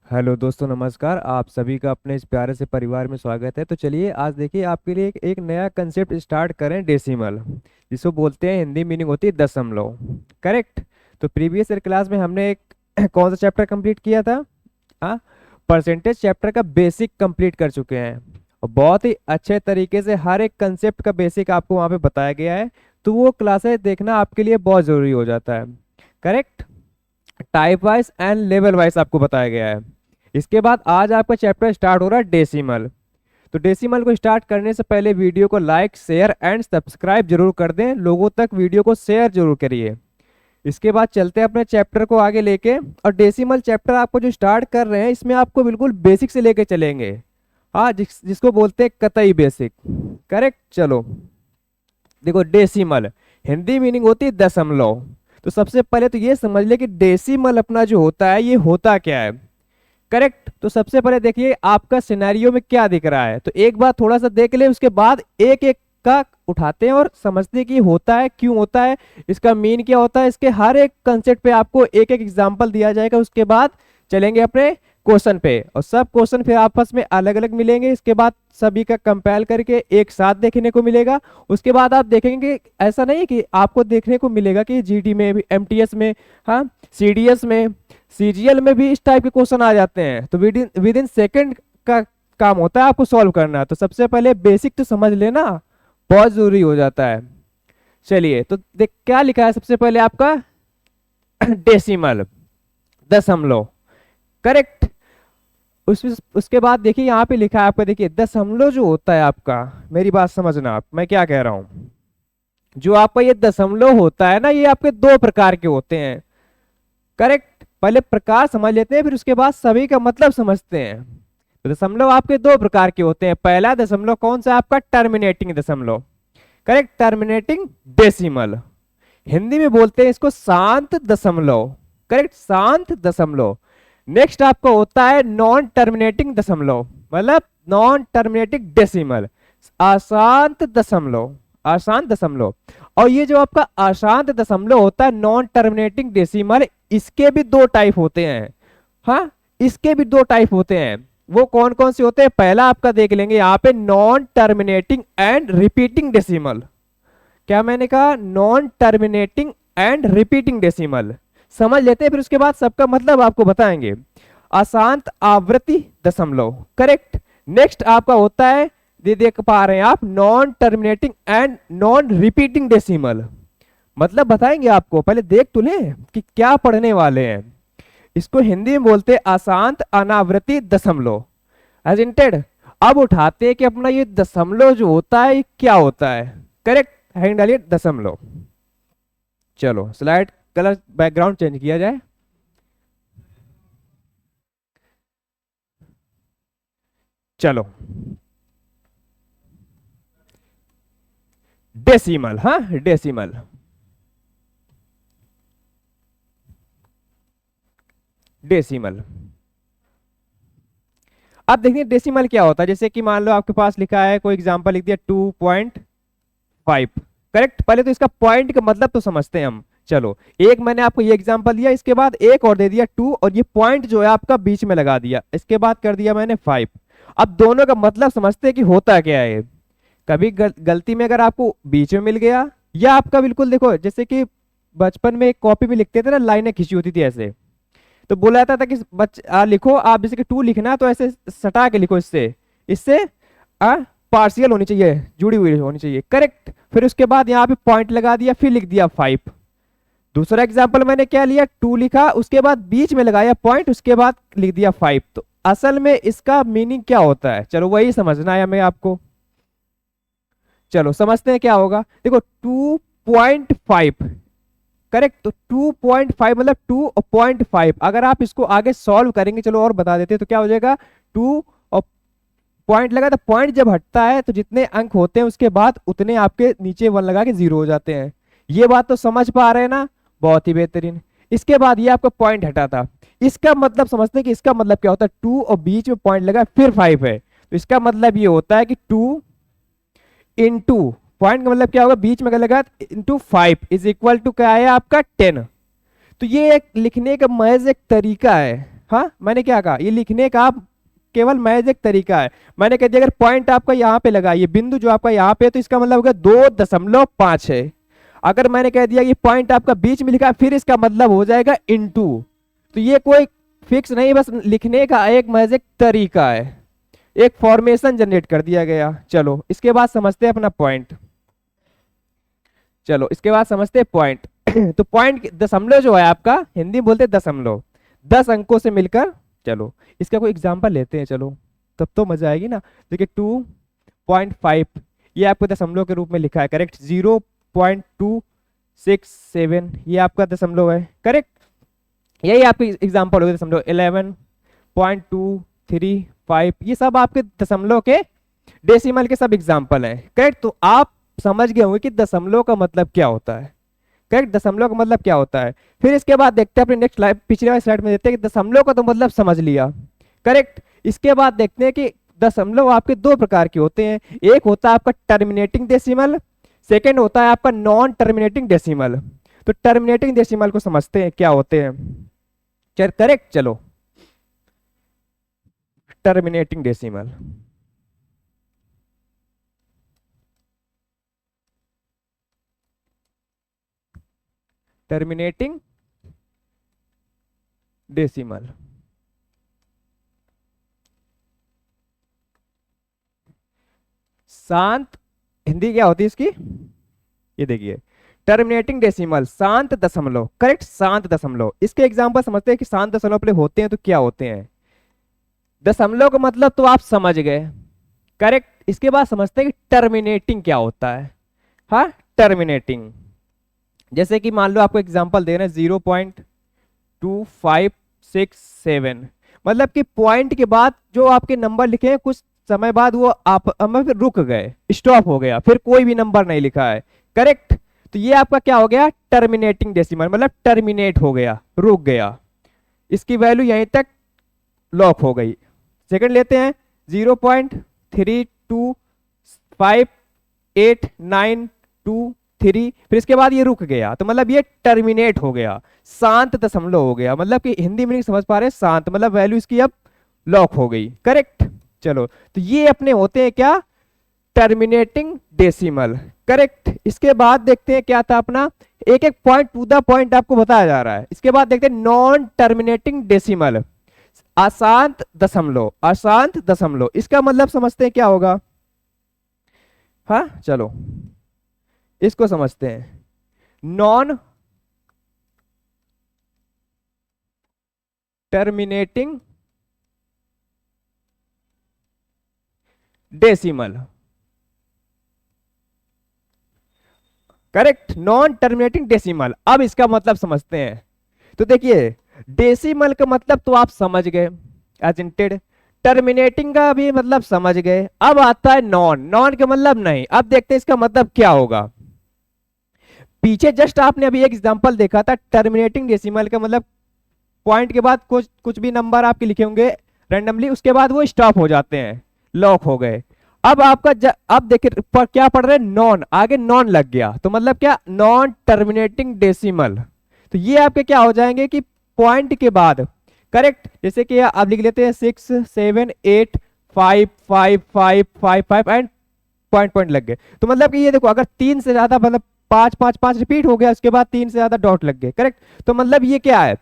Hello दोस्तों, नमस्कार। आप सभी का अपने इस प्यारे से परिवार में स्वागत है। तो चलिए आज देखिए आपके लिए एक नया कंसेप्ट स्टार्ट करें, डेसिमल, जिसको बोलते हैं, हिंदी मीनिंग होती है दशमलव। करेक्ट। तो प्रीवियस ईयर क्लास में हमने एक कौन सा चैप्टर कंप्लीट किया था? हाँ, परसेंटेज चैप्टर का बेसिक कंप्लीट कर चुके हैं और बहुत ही अच्छे तरीके से हर एक कंसेप्ट का बेसिक आपको वहाँ पे बताया गया है। तो वो क्लासेस देखना आपके लिए बहुत ज़रूरी हो जाता है। Correct. Type wise and level wise आपको बताया गया है। इसके बाद आज आपका चैप्टर स्टार्ट हो रहा है डेसिमल। तो डेसिमल को स्टार्ट करने से पहले वीडियो को लाइक शेयर एंड सब्सक्राइब जरूर कर दें, लोगों तक वीडियो को शेयर जरूर करिए। इसके बाद चलते हैं अपने चैप्टर को आगे लेके। और डेसिमल चैप्टर आपको जो स्टार्ट कर रहे हैं, इसमें आपको बिल्कुल बेसिक से लेके चलेंगे। हाँ, जिसको बोलते हैं कतई बेसिक। करेक्ट। चलो देखो, डेसिमल हिंदी मीनिंग होती है दशमलव। तो सबसे पहले तो ये समझ ले कि डेसिमल अपना जो होता है ये होता क्या है। करेक्ट। तो सबसे पहले देखिए आपका सिनेरियो में क्या दिख रहा है, तो एक बार थोड़ा सा देख ले, उसके बाद एक एक का उठाते हैं और समझते हैं कि होता है, क्यों होता है, इसका मीन क्या होता है। इसके हर एक कंसेप्ट पे आपको एक एक एग्जांपल दिया जाएगा। उसके बाद चलेंगे अपने क्वेश्चन पे, और सब क्वेश्चन फिर आपस में अलग अलग मिलेंगे। इसके बाद सभी का कंपेयर करके एक साथ देखने को मिलेगा। उसके बाद आप देखेंगे, ऐसा नहीं है कि आपको देखने को मिलेगा कि जीडी में भी, एमटीएस में, हाँ, सीडीएस में, सीजीएल में भी इस टाइप के क्वेश्चन आ जाते हैं। तो विद इन सेकेंड का काम होता है आपको सॉल्व करना। तो सबसे पहले बेसिक तो समझ लेना, बहुत जरूरी हो जाता है। चलिए तो देख क्या लिखा है सबसे पहले आपका डेसिमल, दशमलव। करेक्ट। उसके बाद देखिए यहाँ पे लिखा है आपका, देखिए दशमलव जो होता है आपका, मेरी बात समझना आप, मैं क्या कह रहा हूं। जो आपका ये दशमलव होता है ना, ये आपके दो प्रकार के होते हैं। करेक्ट। पहले प्रकार समझ लेते हैं, फिर उसके बाद सभी का मतलब समझते हैं। तो दशमलव आपके दो प्रकार के होते हैं। पहला दशमलव कौन सा? आपका टर्मिनेटिंग दशमलव। Correct, terminating decimal. हिंदी में बोलते हैं इसको शांत दशमलव। करेक्ट, शांत दशमलव। नेक्स्ट आपका होता है नॉन टर्मिनेटिंग दशमलव, मतलब नॉन टर्मिनेटिंग डेसिमल, अशांत दशमलव, अशांत दशमलव। और ये जो आपका अशांत दशमलव होता है, नॉन टर्मिनेटिंग डेसिमल, इसके भी दो टाइप होते हैं। हाँ, इसके भी दो टाइप होते हैं। वो कौन कौन से होते हैं? पहला आपका देख लेंगे यहाँ पे, non terminating and repeating decimal. क्या मैंने कहा? Non terminating and repeating decimal. समझ लेते हैं, फिर उसके बाद सबका मतलब आपको बताएंगे। अशांत आवृत्ति दशमलव। करेक्ट। नेक्स्ट आपका होता है, ये देख पा रहे हैं आप, non terminating and non repeating decimal. मतलब बताएंगे आपको, पहले देख तो लें कि क्या पढ़ने वाले हैं। इसको हिंदी में बोलते हैं अशांत अनावृत्ति दशमलव। एजेंटेड। अब उठाते हैं कि अपना ये दशमलव जो होता है ये क्या होता है। करेक्ट, हेडिंग डालिए दशमलव। चलो स्लाइड कलर बैकग्राउंड चेंज किया जाए। चलो, डेसिमल, हाँ डेसिमल, डेसिमल। अब देखिए डेसिमल क्या होता है। जैसे कि मान लो आपके पास लिखा है, कोई एग्जांपल लिख दिया 2.5। करेक्ट। पहले तो इसका पॉइंट का मतलब तो समझते हैं हम। चलो, एक मैंने आपको ये एग्जांपल दिया, इसके बाद एक और दे दिया 2, और ये पॉइंट जो है आपका बीच में लगा दिया, इसके बाद कर दिया मैंने 5। अब दोनों का मतलब समझते हैं कि होता क्या है। कभी गलती में अगर आपको बीच में मिल गया, या आपका बिल्कुल देखो, जैसे कि बचपन में एक कॉपी में लिखते थे ना, लाइनें खिंची होती थी ऐसे, तो बोला जाता था कि लिखो आप, जैसे कि 2 लिखना है तो ऐसे सटा के लिखो, इससे इससे आ पार्शियल होनी चाहिए, जुड़ी हुई होनी चाहिए। करेक्ट। फिर उसके बाद यहाँ पे पॉइंट लगा दिया, फिर लिख दिया 5। दूसरा एग्जांपल मैंने क्या लिया, 2 लिखा, उसके बाद बीच में लगाया पॉइंट, उसके बाद लिख दिया 5। तो असल में इसका मीनिंग क्या होता है, चलो वही समझना है हमें आपको। चलो समझते हैं क्या होगा। देखो 2.5। करेक्ट। तो 2.5 मतलब 2.5। अगर आप इसको आगे सॉल्व करेंगे, चलो और बता देते हैं, तो क्या हो जाएगा, 2 और पॉइंट लगा, तो पॉइंट जब हटता है तो जितने अंक होते हैं उसके बाद उतने आपके नीचे 1 लगा के 0 हो जाते हैं। ये बात तो समझ पा रहे हैं ना? बहुत ही बेहतरीन। इसके बाद ये आपका पॉइंट हटा था, इसका मतलब समझते हैं कि इसका मतलब क्या होता है। 2 और बीच में पॉइंट लगा, फिर 5 है, तो इसका मतलब ये होता है कि 2 इंटू पॉइंट का मतलब क्या होगा, बीच में अगर लगा इंटू 5 इज इक्वल टू क्या है आपका 10। तो ये एक लिखने का महज एक तरीका है। हाँ मैंने क्या कहा, ये लिखने का आप केवल महज एक तरीका है। मैंने कह दिया अगर पॉइंट आपका यहाँ पे लगा, ये बिंदु जो आपका यहाँ पे है, तो इसका मतलब होगा 2.5 है। अगर मैंने कह दिया ये पॉइंट आपका बीच में लिखा है, फिर इसका मतलब हो जाएगा इनटू। तो ये कोई फिक्स नहीं, बस लिखने का एक महज एक तरीका है, एक फॉर्मेशन जनरेट कर दिया गया। चलो इसके बाद समझते हैं अपना पॉइंट। चलो इसके बाद समझते हैं पॉइंट। तो पॉइंट दशमलव जो है आपका, हिंदी में बोलते हैं दशमलव, 10 अंकों से मिलकर। चलो इसका कोई एग्जांपल लेते हैं, चलो तब तो मजा आएगी ना। देखिए 2.5 ये आपको दशमलव के रूप में लिखा है, करेक्ट। 0.267 ये आपका दशमलव है, करेक्ट। यही आपकी एग्जांपल हो गया दशमलव। 11.235 ये सब आपके दशमलव के डेसिमल के सब एग्जांपल हैं, करेक्ट। तो आप समझ गए होंगे कि दशमलव का मतलब क्या होता है, करेक्ट। दशमलव का मतलब क्या होता है। फिर इसके बाद देखते हैं अपने नेक्स्ट स्लाइड, पिछले वाली स्लाइड में देखते हैं कि दशमलव का तो मतलब समझ लिया, करेक्ट। इसके बाद देखते हैं कि दशमलव आपके दो प्रकार के होते हैं। एक होता है आपका टर्मिनेटिंग डेसिमल, सेकेंड होता है आपका नॉन टर्मिनेटिंग डेसिमल। तो टर्मिनेटिंग डेसिमल को समझते हैं क्या होते हैं, चल करेक्ट। चलो टर्मिनेटिंग डेसिमल, टर्मिनेटिंग डेसिमल, शांत हिंदी क्या होती है इसकी, ये देखिए टर्मिनेटिंग डेसिमल, शांत दशमलव, करेक्ट। शांत दशमलव, इसके एग्जांपल समझते हैं कि शांत दशमलव पहले होते हैं तो क्या होते हैं। दशमलव का मतलब तो आप समझ गए, करेक्ट। इसके बाद समझते हैं कि टर्मिनेटिंग क्या होता है। हाँ टर्मिनेटिंग, जैसे कि मान लो आपको एग्जांपल दे रहे हैं 0.2567, मतलब कि पॉइंट के बाद जो आपके नंबर लिखे हैं कुछ समय बाद वो आप फिर रुक गए, स्टॉप हो गया, फिर कोई भी नंबर नहीं लिखा है, करेक्ट। तो ये आपका क्या हो गया, टर्मिनेटिंग डेसिमल, मतलब टर्मिनेट हो गया, रुक गया, इसकी वैल्यू यहीं तक लॉक हो गई। सेकंड लेते हैं 0.325892 फिर इसके बाद ये रुक गया, तो मतलब ये टर्मिनेट हो गया, शांत दशमलव हो गया। मतलब कि हिंदी में नहीं समझ पा रहे, शांत मतलब वैल्यू इसकी अब लॉक हो गई, करेक्ट। चलो तो ये अपने होते हैं क्या, टर्मिनेटिंग डेसिमल, करेक्ट। इसके बाद देखते हैं क्या था अपना, एक एक पॉइंट टू द पॉइंट आपको बताया जा रहा है। इसके बाद देखते हैं नॉन टर्मिनेटिंग डेसिमल, अशांत दशमलव, अशांत दशमलव, इसका मतलब समझते हैं क्या होगा। हाँ चलो इसको समझते हैं, non terminating decimal, correct, non terminating decimal. अब इसका मतलब समझते हैं। तो देखिए डेसिमल का मतलब तो आप समझ गए, एजेंटेड। टर्मिनेटिंग का भी मतलब समझ गए। अब आता है नॉन, नॉन का मतलब नहीं। अब देखते हैं इसका मतलब क्या होगा। पीछे जस्ट आपने अभी एक एग्जांपल देखा था, टर्मिनेटिंग डेसिमल का मतलब पॉइंट के बाद कुछ भी नंबर आपके लिखे होंगे रैंडमली, उसके बाद वो स्टॉप हो जाते हैं, लॉक हो गए। अब आपका अब देखिए क्या पढ़ रहे हैं, नॉन, आगे नॉन लग गया, तो मतलब क्या, नॉन टर्मिनेटिंग डेसिमल। तो ये आपके क्या हो जाएंगे कि पॉइंट के बाद, करेक्ट, जैसे कि आप लिख लेते हैं 6 7 8 5 5 5 5 5 एंड पॉइंट पॉइंट लग गए। तो मतलब कि ये देखो अगर 3 से ज्यादा, मतलब 5 5 5 रिपीट हो गया, उसके बाद 3 से ज्यादा डॉट लग गए, करेक्ट। तो मतलब ये क्या है,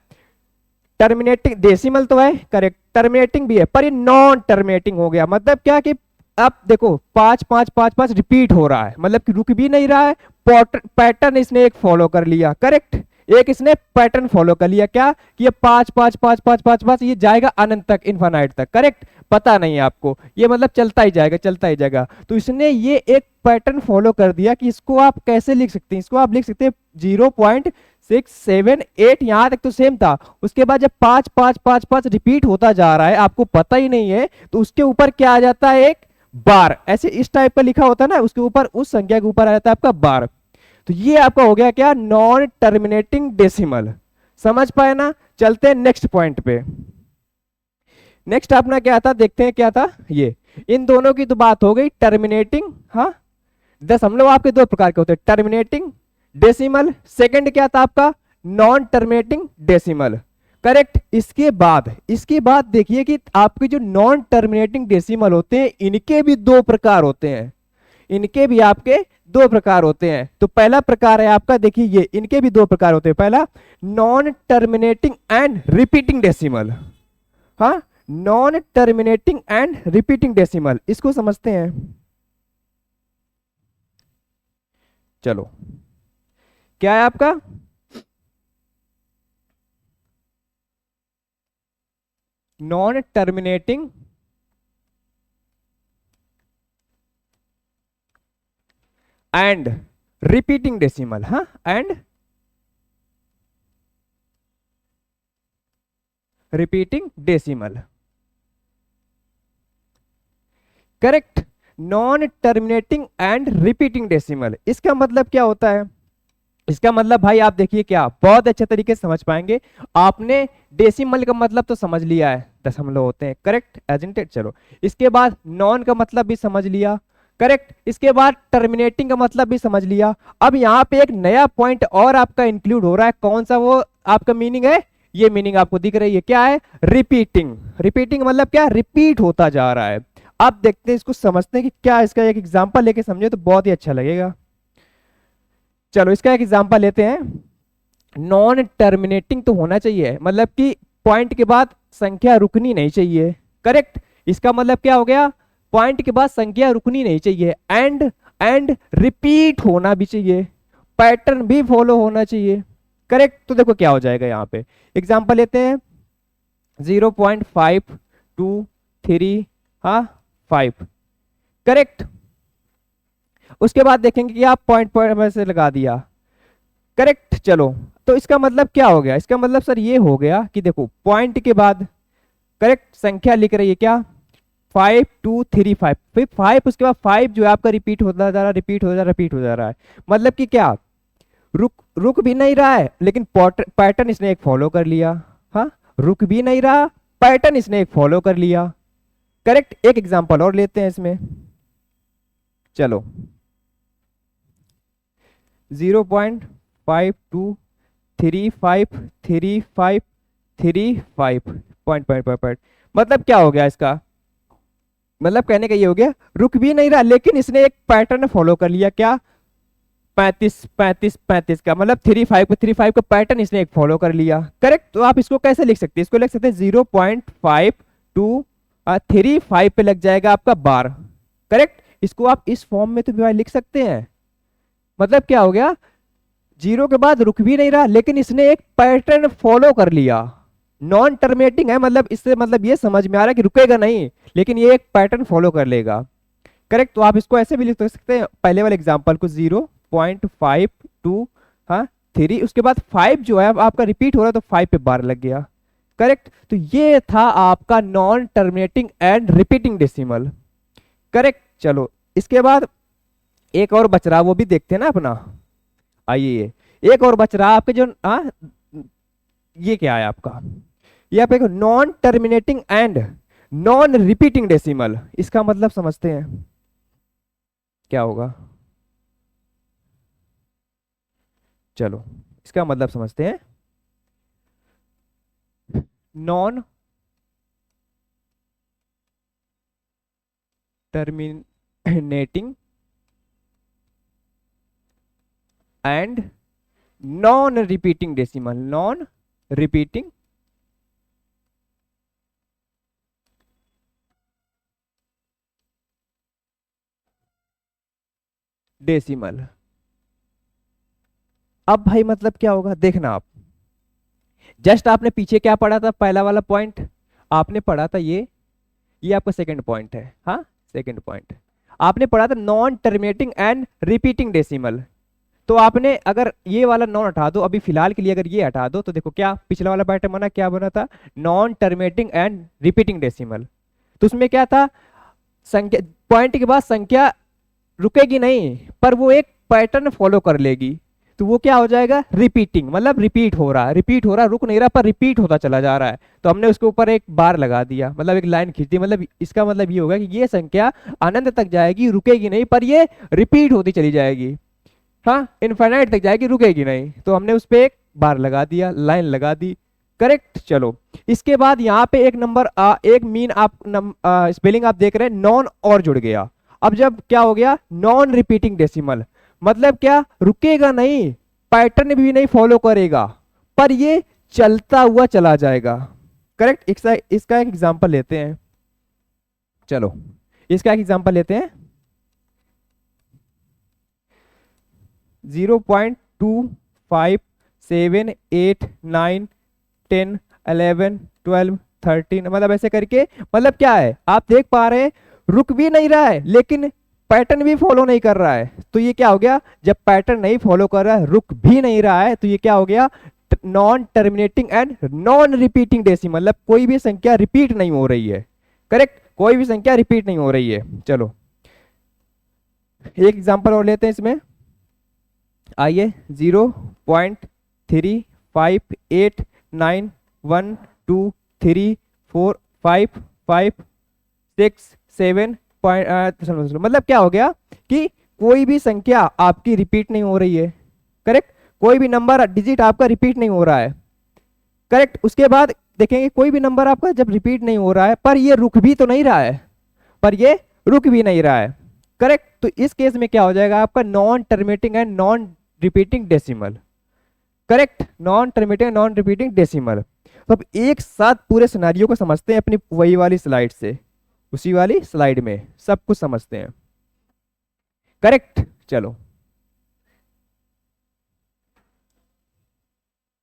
टर्मिनेटिंग डेसिमल तो है, करेक्ट, टर्मिनेटिंग भी है, पर ये नॉन टर्मिनेटिंग हो गया। मतलब क्या कि अब देखो 5 5 5 5 रिपीट हो रहा है, मतलब कि रुक भी नहीं रहा है, पैटर्न इसने एक फॉलो कर लिया, करेक्ट, एक इसने पैटर्न फॉलो कर लिया, क्या कि ये 5 5 5 5 5 5 ये जाएगा अनंत तक, इनफाइनाइट तक, करेक्ट। पता नहीं है आपको, ये मतलब चलता ही जाएगा, चलता ही जाएगा। तो इसने ये एक पैटर्न फॉलो कर दिया कि इसको आप कैसे लिख सकते हैं, इसको आप लिख सकते हैं 0.678, यहां तक तो सेम था। उसके बाद जब 5 5 5 5 रिपीट होता जा रहा है, आपको पता ही नहीं है, तो उसके ऊपर क्या आ जाता है, एक बार, ऐसे इस टाइप का लिखा होता है ना, उसके ऊपर, उस संख्या के ऊपर आ जाता है आपका बार। तो ये आपका हो गया क्या, नॉन टर्मिनेटिंग डेसिमल। समझ पाए ना। चलते हैं नेक्स्ट पॉइंट पे। नेक्स्ट अपना क्या था, देखते हैं क्या था ये। इन दोनों की तो बात हो गई, टर्मिनेटिंग, हाँ दशमलव आपके दो प्रकार के होते हैं, टर्मिनेटिंग डेसिमल, सेकंड क्या था आपका, नॉन टर्मिनेटिंग डेसिमल। करेक्ट। इसके बाद देखिए कि आपके जो नॉन टर्मिनेटिंग डेसिमल होते हैं इनके भी दो प्रकार होते हैं। इनके भी आपके दो प्रकार होते हैं। तो पहला प्रकार है आपका, देखिए ये इनके भी दो प्रकार होते हैं। पहला non terminating and repeating decimal. हाँ, non terminating and repeating decimal, इसको समझते हैं। चलो, क्या है आपका non terminating and repeating decimal. हाँ, and repeating decimal, correct. Non terminating and repeating decimal, इसका मतलब क्या होता है? इसका मतलब भाई आप देखिए, क्या बहुत अच्छे तरीके से समझ पाएंगे। आपने डेसिमल का मतलब तो समझ लिया है, दशमलव होते हैं, करेक्ट एजेंटेड। चलो, इसके बाद नॉन का मतलब भी समझ लिया, करेक्ट। इसके बाद टर्मिनेटिंग का मतलब भी समझ लिया। अब यहाँ पे एक नया पॉइंट और आपका इंक्लूड हो रहा है, कौन सा? वो आपका मीनिंग है, ये मीनिंग आपको दिख रही है, क्या है? रिपीटिंग। रिपीटिंग मतलब क्या? रिपीट होता जा रहा है। अब देखते हैं, इसको समझते हैं कि क्या। इसका एक एग्जांपल लेके समझे तो बहुत ही अच्छा लगेगा। चलो, इसका एक एग्जांपल लेते हैं। नॉन टर्मिनेटिंग तो होना चाहिए, मतलब कि पॉइंट के बाद संख्या रुकनी नहीं चाहिए, करेक्ट। इसका मतलब क्या हो गया? पॉइंट के बाद संख्या रुकनी नहीं चाहिए। एंड रिपीट होना भी चाहिए, पैटर्न भी फॉलो होना चाहिए, करेक्ट। तो देखो क्या हो जाएगा यहाँ पे, एग्जांपल लेते हैं। 0.5 2 3 हाँ 5, करेक्ट। उसके बाद देखेंगे कि आप पॉइंट पॉइंट में से लगा दिया, करेक्ट। चलो, तो इसका मतलब क्या हो गया? इसका मतलब सर ये हो गया कि देखो पॉइंट के बाद करेक्ट संख्या लिख रही है, क्या? 5 2 3 5, फिर 5, उसके बाद 5 जो है आपका रिपीट होता जा रहा है, रिपीट हो जा रहा है, रिपीट हो जा रहा है। मतलब कि क्या, रुक रुक भी नहीं रहा है, लेकिन पैटर्न इसने एक फॉलो कर लिया। हाँ, रुक भी नहीं रहा, पैटर्न इसने एक फॉलो कर लिया, करेक्ट। एक एग्जांपल और लेते हैं इसमें। चलो, 0.523535 पॉइंट पॉइंट पॉइंट पॉइंट, मतलब क्या हो गया इसका? मतलब कहने का ये हो गया, रुक भी नहीं रहा, लेकिन इसने एक पैटर्न फॉलो कर लिया, क्या? 35 35 35 का मतलब 35 का पैटर्न इसने एक फॉलो कर लिया, करेक्ट। तो आप इसको कैसे लिख सकते हैं? इसको लिख सकते हैं 0.5235 पे लग जाएगा आपका बार, करेक्ट। इसको आप इस फॉर्म में तो भी लिख सकते हैं। मतलब क्या हो गया? जीरो के बाद रुक भी नहीं रहा, लेकिन इसने एक पैटर्न फॉलो कर लिया। नॉन टर्मिनेटिंग है, मतलब इससे मतलब ये समझ में आ रहा है कि रुकेगा नहीं, लेकिन ये एक पैटर्न फॉलो कर लेगा, करेक्ट। तो आप इसको ऐसे भी लिख सकते हैं, पहले वाले एग्जांपल को 0.52 हाँ 3, उसके बाद 5 जो है आपका रिपीट हो रहा है, तो 5 पे बार लग गया, करेक्ट। तो ये था आपका non terminating and repeating decimal, correct. चलो, इसके बाद एक और बच रहा, वो भी देखते हैं ना अपना। आइए, एक और बच रहा आपके जो ये क्या है आपका? ये आप एक non terminating and non repeating decimal, इसका मतलब समझते हैं क्या होगा। चलो, इसका मतलब समझते हैं। Non terminating and non repeating decimal, non repeating decimal. अब भाई मतलब क्या होगा, देखना आप। जस्ट आपने पीछे क्या पढ़ा था? पहला वाला पॉइंट आपने पढ़ा था, ये आपका सेकंड पॉइंट है। हाँ, सेकंड पॉइंट आपने पढ़ा था non terminating and repeating decimal. तो आपने अगर ये वाला नॉन हटा दो, अभी फिलहाल के लिए अगर ये हटा दो, तो देखो क्या पिछला वाला पैटर्न बना, क्या बना था? Non terminating and repeating decimal. तो उसमें क्या था? संख्या पॉइंट के बाद संख्या रुकेगी नहीं, पर वो एक पैटर्न फॉलो कर लेगी। तो वो क्या हो जाएगा? रिपीटिंग, मतलब रिपीट हो रहा है, रिपीट हो रहा है, रुक नहीं रहा, पर रिपीट होता चला जा रहा है। तो हमने उसके ऊपर एक बार लगा दिया, मतलब एक लाइन खींच दी। मतलब इसका मतलब ये होगा कि ये संख्या अनंत तक जाएगी, रुकेगी नहीं, पर ये रिपीट होती चली जाएगी। हाँ, इनफाइनाइट तक जाएगी, रुकेगी नहीं। तो हमने उस पर एक बार लगा दिया, लाइन लगा दी, करेक्ट। चलो इसके बाद यहाँ पे एक नंबर एक मीन आप स्पेलिंग आप देख रहे हैं नॉन और जुड़ गया। अब जब क्या हो गया नॉन रिपीटिंग डेसिमल, मतलब क्या रुकेगा नहीं, पैटर्न भी नहीं फॉलो करेगा, पर ये चलता हुआ चला जाएगा। करेक्ट। इसका एक एग्जांपल लेते हैं। चलो इसका एक एग्जांपल लेते हैं। 0.25789110111213, मतलब ऐसे करके, मतलब क्या है आप देख पा रहे हैं रुक भी नहीं रहा है लेकिन पैटर्न भी फॉलो नहीं कर रहा है। तो ये क्या हो गया, जब पैटर्न नहीं फॉलो कर रहा है, रुक भी नहीं रहा है, तो ये क्या हो गया non terminating and non repeating decimal, मतलब कोई भी संख्या रिपीट नहीं हो रही है। करेक्ट, कोई भी संख्या रिपीट नहीं हो रही है। चलो एक एग्जांपल और लेते हैं इसमें। आइए 0.358912345567 मतलब क्या हो गया कि कोई भी संख्या आपकी रिपीट नहीं हो रही है। करेक्ट, कोई भी नंबर डिजिट आपका रिपीट नहीं हो रहा है। करेक्ट। उसके बाद देखेंगे कोई भी नंबर आपका जब रिपीट नहीं हो रहा है पर ये रुक भी तो नहीं रहा है, पर ये रुक भी नहीं रहा है। करेक्ट। तो इस केस में क्या हो जाएगा आपका non terminating and non repeating decimal. Correct, non terminating non repeating decimal. तो अब एक साथ पूरे सिनेरियो को समझते हैं अपनी वही वाली स्लाइड से, उसी वाली स्लाइड में सब कुछ समझते हैं। करेक्ट। चलो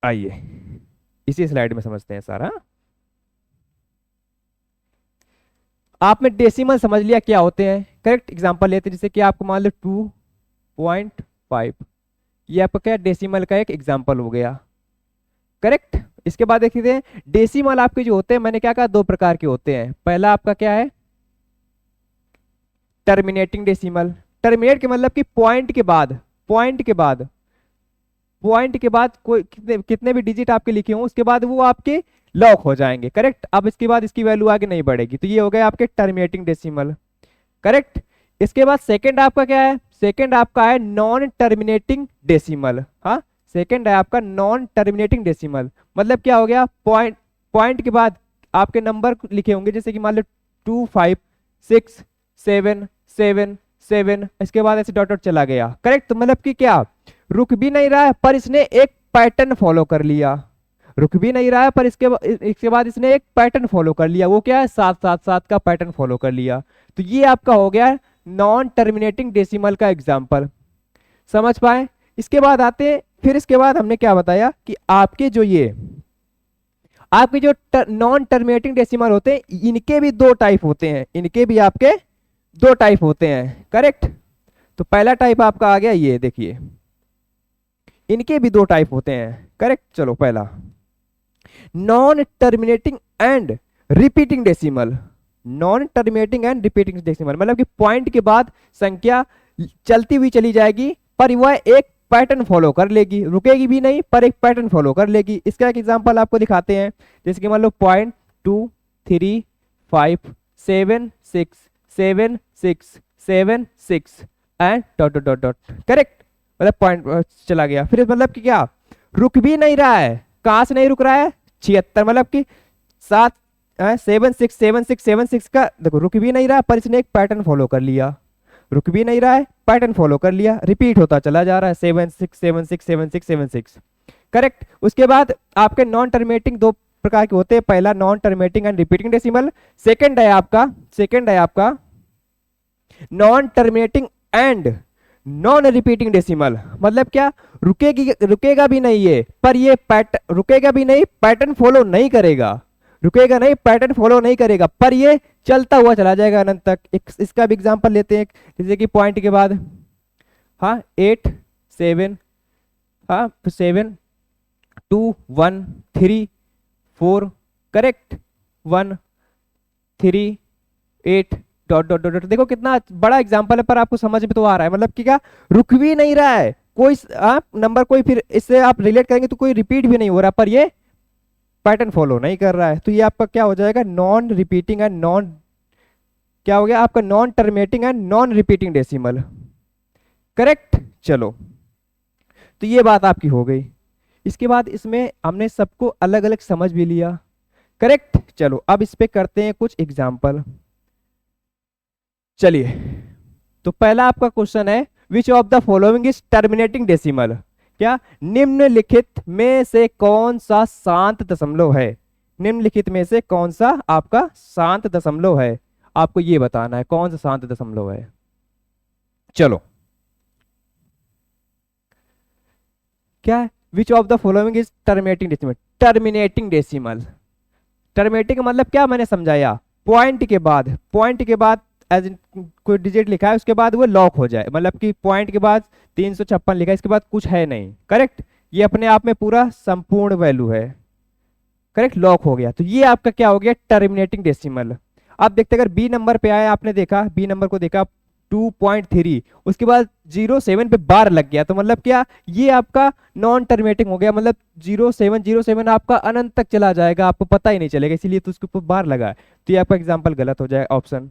आइए इसी स्लाइड में समझते हैं सारा। आपने डेसिमल समझ लिया क्या होते हैं। करेक्ट। एग्जांपल लेते हैं जैसे कि आपको मान लो 2.5, ये आपका क्या डेसिमल का एक एग्जांपल हो गया। करेक्ट। इसके बाद देखते हैं डेसिमल आपके जो होते हैं, मैंने क्या कहा दो प्रकार के होते हैं। पहला आपका क्या है टर्मिनेटिंग डेसिमल। टर्मिनेट के मतलब कि पॉइंट के बाद, पॉइंट के बाद, पॉइंट के बाद कोई कितने भी डिजिट आपके लिखे हों उसके बाद वो आपके लॉक हो जाएंगे। करेक्ट। अब इसके बाद इसकी वैल्यू आगे नहीं बढ़ेगी, तो ये हो गए आपके टर्मिनेटिंग डेसिमल। करेक्ट। इसके बाद सेकंड आपका क्या है, सेकंड आपका है नॉन टर्मिनेटिंग डेसिमल। हाँ, सेकंड है आपका नॉन टर्मिनेटिंग डेसिमल, मतलब क्या हो गया पॉइंट, पॉइंट के बाद आपके नंबर लिखे होंगे जैसे कि मान लो 2567777, इसके बाद ऐसे डॉट डॉट चला गया। करेक्ट। तो मतलब कि क्या रुक भी नहीं रहा है पर इसने एक पैटर्न फॉलो कर लिया, रुक भी नहीं रहा है पर इसके बाद इसने एक पैटर्न फॉलो कर लिया। वो क्या है 777 का पैटर्न फॉलो कर लिया। तो ये आपका हो गया नॉन टर्मिनेटिंग डेसिमल का एग्जांपल। समझ पाए। इसके बाद आते हैं, फिर इसके बाद हमने क्या बताया कि आपके जो ये आपके जो नॉन टर्मिनेटिंग डेसिमल होते हैं इनके भी दो टाइप होते हैं, इनके भी आपके दो टाइप होते हैं। करेक्ट। तो पहला टाइप आपका आ गया ये देखिए, इनके भी दो टाइप होते हैं। करेक्ट। चलो पहला non terminating and repeating decimal. Non terminating and repeating decimal मतलब कि पॉइंट के बाद संख्या चलती हुई चली जाएगी पर वह एक पैटर्न फॉलो कर लेगी, रुकेगी भी नहीं पर एक पैटर्न फॉलो कर लेगी। इसका एक एग्जांपल आपको दिखाते हैं जैसे कि मान लो 0.235767676 and dot dot dot dot. Correct, मतलब पॉइंट चला गया। फिर मतलब कि क्या रुक भी नहीं रहा है, कहां से नहीं रुक रहा है 76, मतलब कि 767676 का देखो रुक भी नहीं रहा पर इसने एक पैटर्न फॉलो कर लिया, रुक भी नहीं रहा है पैटर्न फॉलो कर लिया, रिपीट होता चला जा रहा है 76767676। करेक्ट। उसके बाद आपके नॉन टर्मिनेटिंग दो प्रकार के होते हैं, पहला non terminating and repeating decimal, second है आपका non terminating and non repeating decimal. मतलब क्या रुकेगा भी नहीं ये पर ये पैटर्न रुकेगा भी नहीं, पैटर्न फॉलो नहीं करेगा, रुकेगा नहीं पैटर्न फॉलो नहीं करेगा पर ये चलता हुआ चला जाएगा अनंत तक। इसका भी एग्जांपल लेते हैं जैसे कि पॉइंट के बाद 8 7 7 2 1 3 4 करेक्ट 1 3 8 डॉट डॉट डॉट। देखो कितना बड़ा एग्जांपल है पर आपको समझ में तो आ रहा है। मतलब कि क्या रुक भी नहीं रहा है कोई नंबर, कोई फिर इससे आप रिलेट करेंगे तो कोई रिपीट भी नहीं हो रहा पर ये पैटर्न फॉलो नहीं कर रहा है। तो ये आपका क्या हो जाएगा नॉन रिपीटिंग एंड नॉन, क्या हो गया आपका non terminating and non repeating decimal. Correct. चलो तो ये बात आपकी हो गई। इसके बाद इसमें हमने सबको अलग अलग समझ भी लिया। करेक्ट। चलो अब इस पे करते हैं कुछ एग्जाम्पल। चलिए, तो पहला आपका क्वेश्चन है, विच of the following is terminating decimal. क्या निम्नलिखित में से कौन सा शांत दशमलव है? निम्नलिखित में से कौन सा आपका शांत दशमलव है? आपको ये बताना है कौन सा शांत दशमलव है। चलो, क्या which of the following is terminating decimal. Terminating decimal, terminating का मतलब क्या मैंने समझाया, पॉइंट के बाद, पॉइंट के बाद एज कोई डिजिट लिखा है उसके बाद वो लॉक हो जाए, मतलब कि पॉइंट के बाद 356 लिखा है, इसके बाद कुछ है नहीं। करेक्ट, ये अपने आप में पूरा संपूर्ण वैल्यू है। करेक्ट, लॉक हो गया, तो ये आपका क्या हो गया, टर्मिनेटिंग डेसिमल। आप देखते अगर बी नंबर पे आया, आपने देखा बी नंबर को देखा 2.3, उसके बाद 07 पे बार लग गया, तो मतलब क्या, ये आपका नॉन टर्मिनेटिंग हो गया, मतलब 0707 आपका अनंत तक चला जाएगा, आपको पता ही नहीं चलेगा, इसीलिए तो उसके ऊपर बार लगा है, तो ये आपका एग्जाम्पल गलत हो जाएगा ऑप्शन।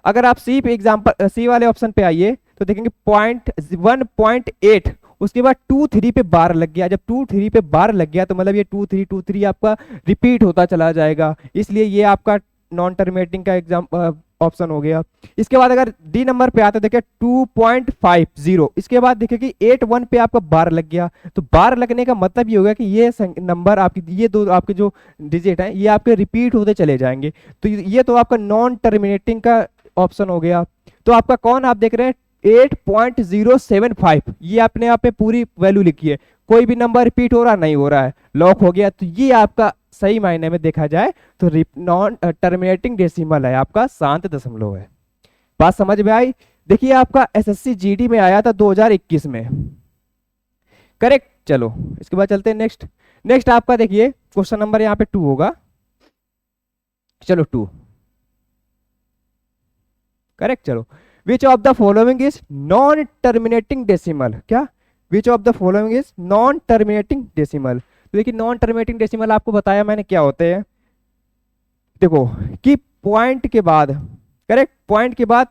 अगर आप सी पे एग्जाम्पल, सी वाले ऑप्शन पे आइए तो देखेंगे 1.8, उसके बाद 2.3 पे बार लग गया, जब 2.3 पे बार लग गया तो मतलब ये 2.3 आपका रिपीट होता चला जाएगा, इसलिए ये आपका नॉन टर्मिनेटिंग का एग्जाम ऑप्शन हो गया। इसके बाद अगर डी नंबर पे आता है देखिए 2.50, इसके बाद देखिए कि 81 पे आपका बार लग गया, तो बार लगने का मतलब ये होगा कि ये नंबर आपकी, ये दो आपके जो डिजिट हैं ये आपके रिपीट होते चले जाएंगे, तो ये तो आपका नॉन टर्मिनेटिंग का ऑप्शन हो गया। तो आपका कौन आप देख रहे हैं 8.075, ये अपने आप में पूरी वैल्यू लिखी है, कोई भी नंबर रिपीट हो रहा नहीं हो रहा है, लॉक हो गया, तो ये आपका सही मायने में देखा जाए तो नॉन टर्मिनेटिंग डेसिमल है, आपका शांत दशमलव है। बात समझ में आई? देखिए आपका एसएससी जीडी में आया था 2021 में। करेक्ट। चलो इसके बाद चलते हैं नेक्स्ट। नेक्स्ट आपका देखिए क्वेश्चन नंबर यहाँ पे 2 होगा। चलो 2, करेक्ट। चलो, which of the following is non terminating decimal. क्या, which of the following is non terminating decimal. तो देखिए नॉन टर्मिनेटिंग डेसिमल आपको बताया मैंने क्या होते हैं। देखो कि पॉइंट के बाद, करेक्ट, पॉइंट के बाद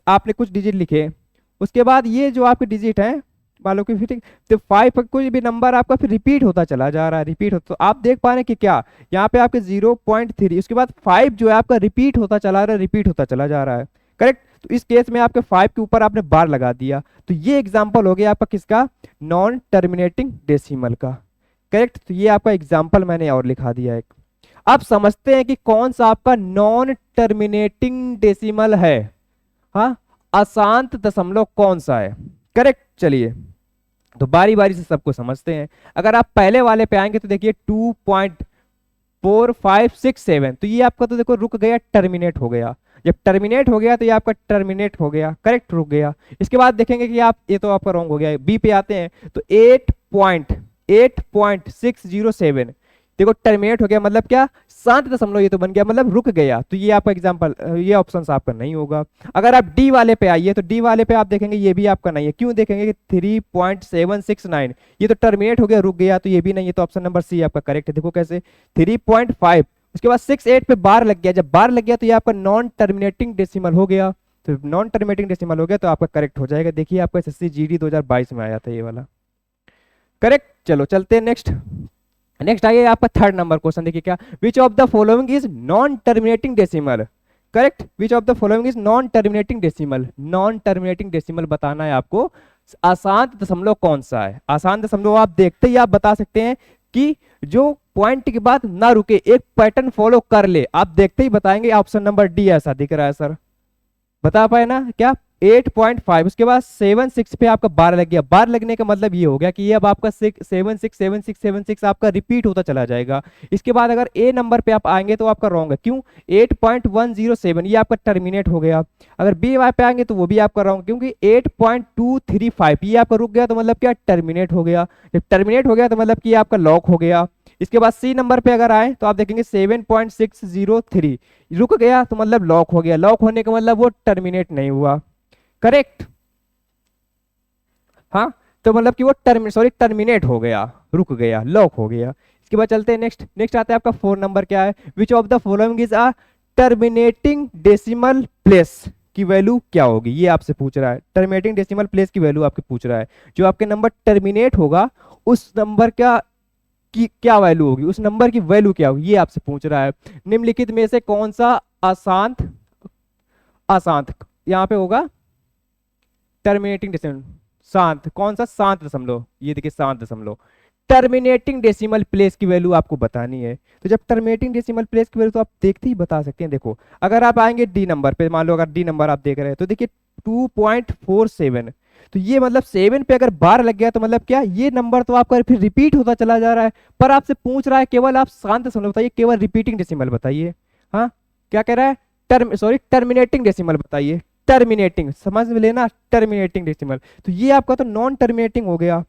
आपने कुछ डिजिट लिखे, उसके बाद ये जो आपके डिजिट हैं मान लो कि फिर तो 5 कोई भी नंबर आपका फिर रिपीट होता चला जा रहा है, रिपीट होता, तो आप देख पा रहे हैं कि क्या यहाँ पे आपके 0.3, उसके बाद 5 जो है आपका रिपीट होता चला रहा है, रिपीट होता चला जा रहा है। करेक्ट, तो इस केस में आपके 5 के ऊपर आपने बार लगा दिया, तो ये एग्जाम्पल हो गया आपका किसका, नॉन टर्मिनेटिंग डेसिमल का। करेक्ट, तो ये आपका एग्जाम्पल मैंने और लिखा दिया एक। अब समझते हैं कि कौन सा आपका नॉन टर्मिनेटिंग डेसिमल है। हाँ, अशांत दशमलव कौन सा है। करेक्ट, चलिए तो बारी बारी से सबको समझते हैं। अगर आप पहले वाले पे आएंगे तो देखिए 2.4567, तो ये आपका तो देखो रुक गया, टर्मिनेट हो गया, जब टर्मिनेट हो गया तो ये आपका टर्मिनेट हो गया, करेक्ट, रुक गया। इसके बाद देखेंगे कि आप, ये तो आपका रॉन्ग हो गया, बी पे आते हैं तो 8.607, देखो टर्मिनेट हो गया, मतलब क्या, शांत दशमलव ये तो बन गया, मतलब रुक गया, तो ये आपका एग्जांपल, ये ऑप्शन आपका नहीं होगा। अगर आप डी वाले पे आइए तो डी वाले पे आप देखेंगे ये भी आपका नहीं है, क्यों देखेंगे कि 3.769, ये तो टर्मिनेट हो गया, रुक गया, तो ये भी नहीं है, तो ऑप्शन नंबर सी आपका करेक्ट है। देखो कैसे 3.5, उसके बाद 68 पे बार लग गया, जब बार लग गया तो ये आपका नॉन टर्मिनेटिंग डेसिमल हो गया, तो नॉन टर्मिनेटिंग डेसिमल हो गया तो आपका करेक्ट हो जाएगा। देखिए आपका एसएससी जीडी 2022 में आया था ये वाला। करेक्ट, चलो चलते हैं नेक्स्ट। नेक्स्ट आइए आपका थर्ड नंबर क्वेश्चन, देखिए क्या, which of the following is non terminating decimal. Correct, which of the following is non terminating decimal. Non terminating decimal बताना है आपको, अशांत दशमलव कौन सा है। अशांत दशमलव आप देखते ही आप बता सकते हैं कि जो पॉइंट के बाद ना रुके, एक पैटर्न फॉलो कर ले, आप देखते ही बताएंगे ऑप्शन नंबर डी ऐसा दिख रहा है सर, बता पाए ना क्या, 8.5, उसके बाद 76 पे आपका बार लग गया, बार लगने का मतलब ये हो गया कि ये अब आपका 76 आपका रिपीट होता चला जाएगा। इसके बाद अगर ए नंबर पे आप आएंगे तो आपका रॉन्ग है, क्यों, 8.107 ये आपका टर्मिनेट हो गया। अगर बी वाई पे आएंगे तो वो भी आपका रॉन्ग, क्योंकि 8.235 ये आपका रुक गया, तो मतलब क्या, टर्मिनेट हो गया। जब टर्मिनेट हो गया तो मतलब कि ये आपका लॉक हो गया। इसके बाद सी नंबर पे अगर आए तो आप देखेंगे 7.603 रुक गया, तो मतलब लॉक हो गया, लॉक होने का मतलब वो टर्मिनेट नहीं हुआ। करेक्ट, हाँ, तो मतलब कि वो टर्मिनेट हो गया, रुक गया, लॉक हो गया। इसके बाद चलते हैं नेक्स्ट। नेक्स्ट आता है आपका 4 नंबर, क्या है, विच of the following is a terminating decimal place की वैल्यू क्या होगी, ये आपसे पूछ रहा है। टर्मिनेटिंग डेसिमल प्लेस की वैल्यू आपके पूछ रहा है, जो आपके नंबर टर्मिनेट होगा उस नंबर का की क्या वैल्यू होगी, उस नंबर की वैल्यू क्या होगी, ये आपसे पूछ रहा है। निम्नलिखित में से कौन सा अशांत अशांत यहाँ पे होगा टर्मिनेटिंग डेसिमल, शांत कौन सा, शांत दशमलव, ये देखिए शांत दशमलव। टर्मिनेटिंग डेसिमल प्लेस की वैल्यू आपको बतानी है। तो जब टर्मिनेटिंग डेसिमल प्लेस की वैल्यू तो आप देखते ही बता सकते हैं। देखो अगर आप आएंगे डी नंबर पे, मान लो अगर डी नंबर आप देख रहे हैं तो देखिए 2.47, तो ये मतलब 7 पे अगर बार लग गया तो मतलब क्या, ये नंबर तो आपका फिर रिपीट होता चला जा रहा है। पर आपसे पूछ रहा है केवल आप शांत दशमलव बताइए, केवल रिपीटिंग डेसिमल बताइए। हाँ क्या कह रहा है, टर्मिनेटिंग डेसिमल बताइए। टर्मिनेटिंग समझ में लेना, टर्मिनेटिंग डेसिमल, तो ये आपका तो नॉन टर्मिनेटिंग हो गया।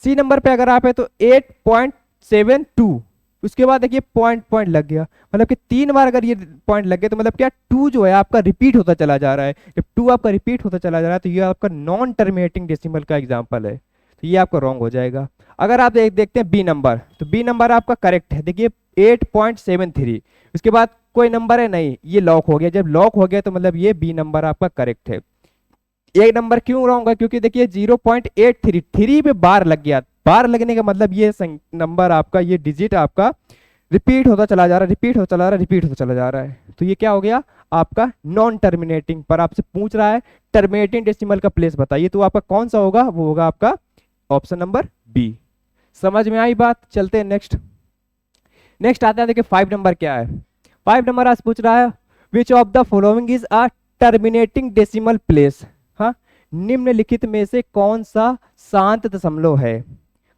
सी नंबर पे अगर आप है तो 8.72, उसके बाद देखिए पॉइंट पॉइंट लग गया, मतलब कि 3 बार अगर ये पॉइंट लग गए तो मतलब क्या 2 जो है आपका रिपीट होता चला जा रहा है। जब 2 आपका रिपीट होता चला जा रहा है तो ये आपका नॉन टर्मिनेटिंग डेसिमल का एग्जांपल है, तो ये आपका रॉन्ग हो जाएगा। अगर आप देखते हैं बी नंबर, तो बी नंबर आपका करेक्ट है। देखिए 8.73, उसके बाद कोई नंबर है नहीं, ये लॉक हो गया। जब लॉक हो गया तो मतलब ये बी नंबर आपका करेक्ट है। एक नंबर क्यों रॉन्ग है, क्योंकि देखिए 0.83 3 पे बार लग गया। बार लगने का मतलब ये नंबर आपका, ये डिजिट आपका रिपीट होता चला जा रहा है, रिपीट होता चला रहा है, रिपीट होता चला जा रहा है, तो ये क्या हो गया आपका नॉन टर्मिनेटिंग। पर आपसे पूछ रहा है टर्मिनेटिंग डेसिमल का प्लेस बताइए, तो आपका कौन सा होगा, वो होगा आपका ऑप्शन नंबर बी। समझ में आई बात, चलते हैं नेक्स्ट। नेक्स्ट आता है, देखिए 5 नंबर क्या है। 5 नंबर आज पूछ रहा है विच of the following is a terminating decimal place. हाँ, निम्नलिखित में से कौन सा शांत दशमलव है,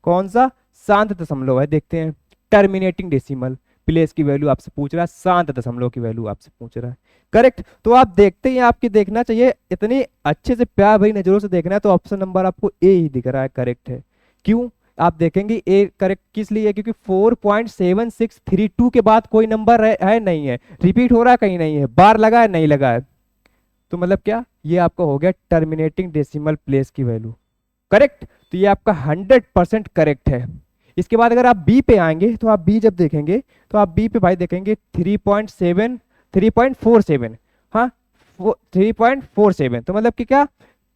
कौन सा शांत दशमलव है, देखते हैं। टर्मिनेटिंग डेसिमल प्लेस की वैल्यू आपसे पूछ रहा है, शांत दशमलव की वैल्यू आपसे पूछ रहा है, करेक्ट। तो आप देखते हैं, आपकी देखना चाहिए इतनी अच्छे से प्यार भरी नजरों से देखना है, तो ऑप्शन नंबर आपको ए ही दिख रहा है, करेक्ट है। क्यों आप देखेंगे ए करेक्ट किस लिए, क्योंकि 4.7632 के बाद कोई नंबर है नहीं है, रिपीट हो रहा है कहीं नहीं है, बार लगा है नहीं लगा है, तो मतलब क्या ये आपका हो गया टर्मिनेटिंग डेसिमल प्लेस की वैल्यू, करेक्ट। तो ये आपका 100% करेक्ट है। इसके बाद अगर आप बी पे आएंगे तो आप बी जब देखेंगे तो आप बी पे भाई देखेंगे 3.47, हाँ 3.47, तो मतलब कि क्या,